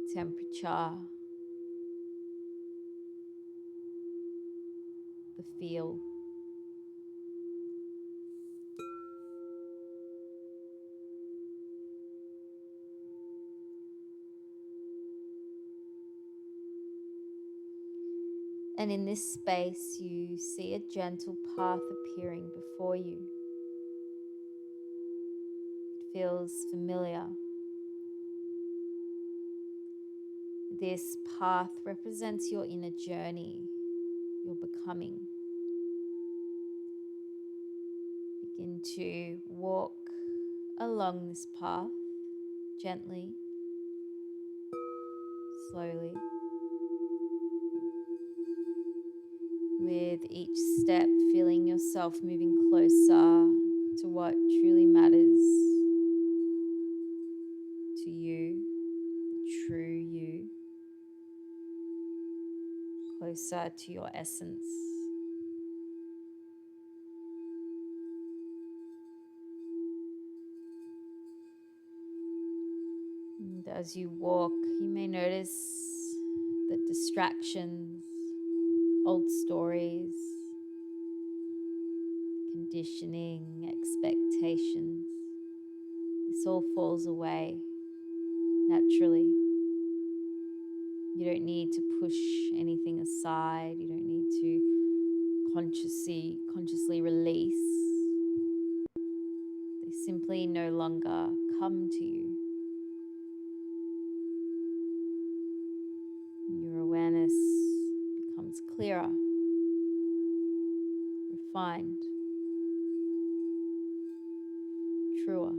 the temperature, the feel. And in this space, you see a gentle path appearing before you. It feels familiar. This path represents your inner journey, your becoming. Begin to walk along this path gently, slowly. With each step, feeling yourself moving closer to what truly matters to you, the true you, closer to your essence. And as you walk, you may notice that distractions, old stories, conditioning, expectations, this all falls away naturally. You don't need to push anything aside. You don't need to consciously release. They simply no longer come to you. Your awareness becomes clearer, refined, truer.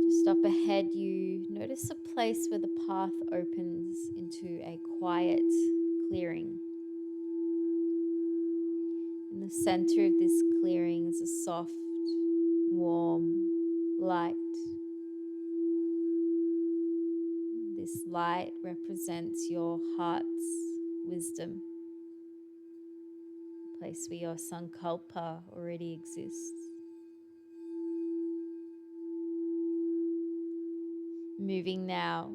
Just up ahead, you notice a place where the path opens into a quiet clearing. In the center of this clearing is a soft, warm light. This light represents your heart's wisdom, a place where your sankalpa already exists. Moving now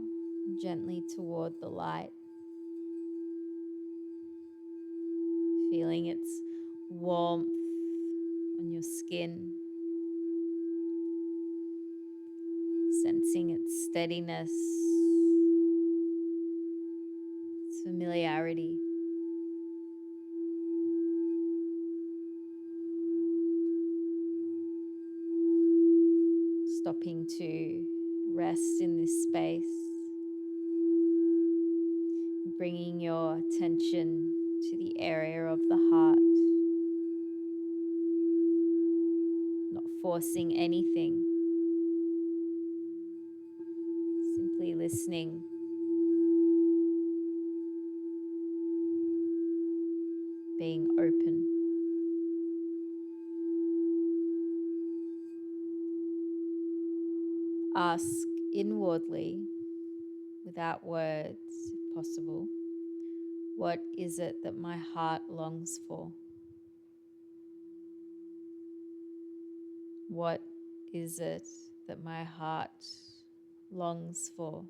gently toward the light, feeling its warmth on your skin, sensing its steadiness, its familiarity. Stopping to rest in this space, bringing your attention to the area of the heart, not forcing anything, simply listening, being open. Ask inwardly, without words if possible, what is it that my heart longs for? What is it that my heart longs for?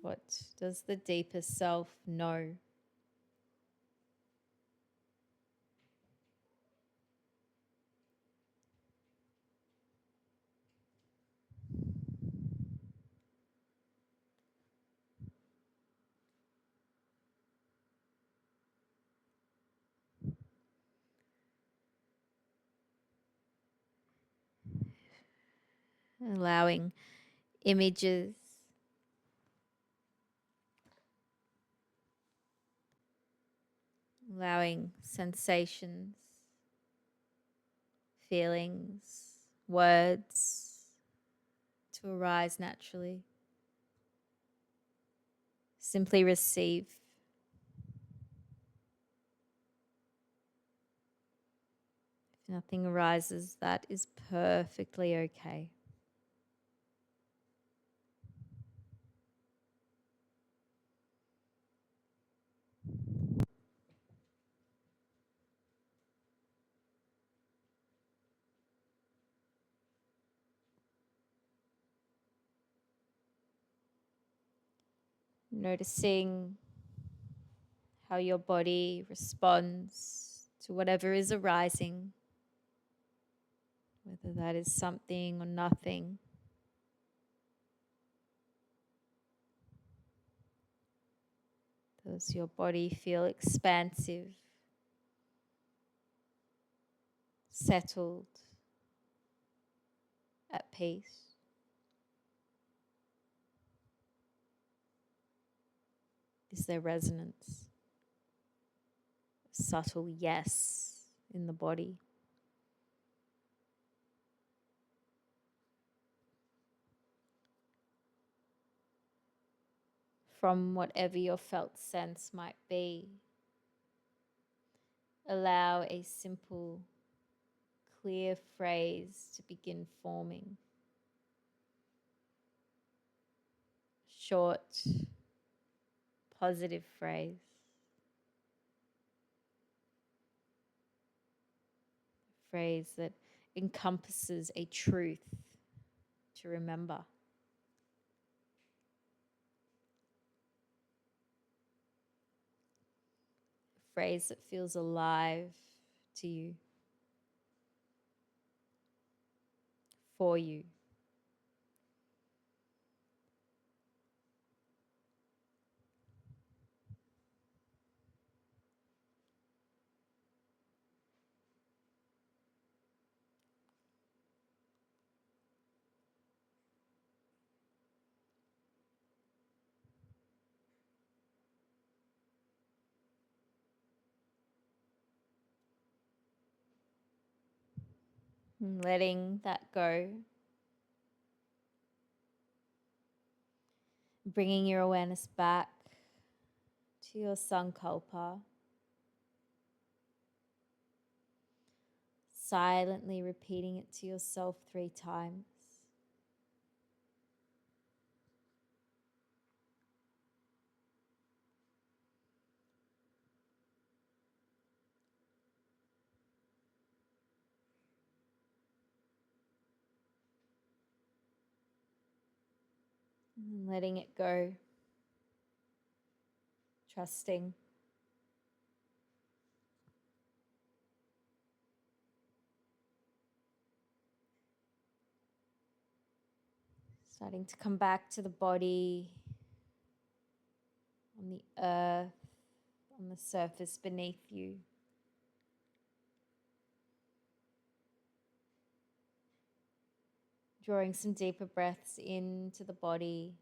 What does the deeper self know? Allowing images, allowing sensations, feelings, words to arise naturally. Simply receive. If nothing arises, that is perfectly okay. Noticing how your body responds to whatever is arising, whether that is something or nothing. Does your body feel expansive, settled, at peace? Is there resonance? Subtle yes in the body? From whatever your felt sense might be, allow a simple, clear phrase to begin forming. Short, positive phrase. Phrase that encompasses a truth to remember. A phrase that feels alive to you, for you. And letting that go. Bringing your awareness back to your sankalpa. Silently repeating it to yourself 3 times. And letting it go. Trusting. Starting to come back to the body, on the earth, on the surface beneath you. Drawing some deeper breaths into the body.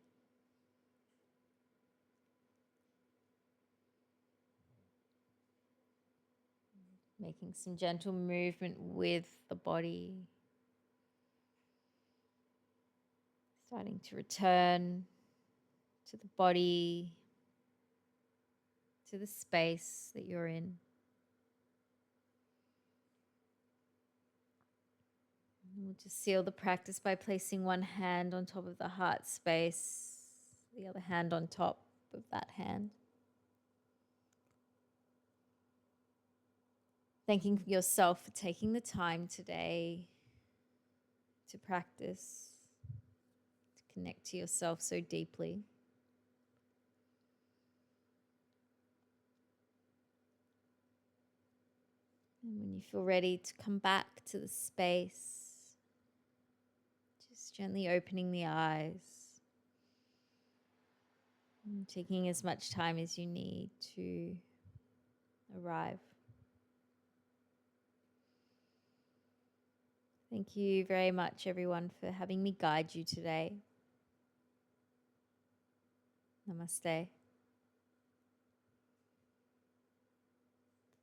Making some gentle movement with the body. Starting to return to the body, to the space that you're in. We'll just seal the practice by placing one hand on top of the heart space, the other hand on top of that hand. Thanking yourself for taking the time today to practice, to connect to yourself so deeply. And when you feel ready to come back to the space, just gently opening the eyes, and taking as much time as you need to arrive. Thank you very much, everyone, for having me guide you today. Namaste.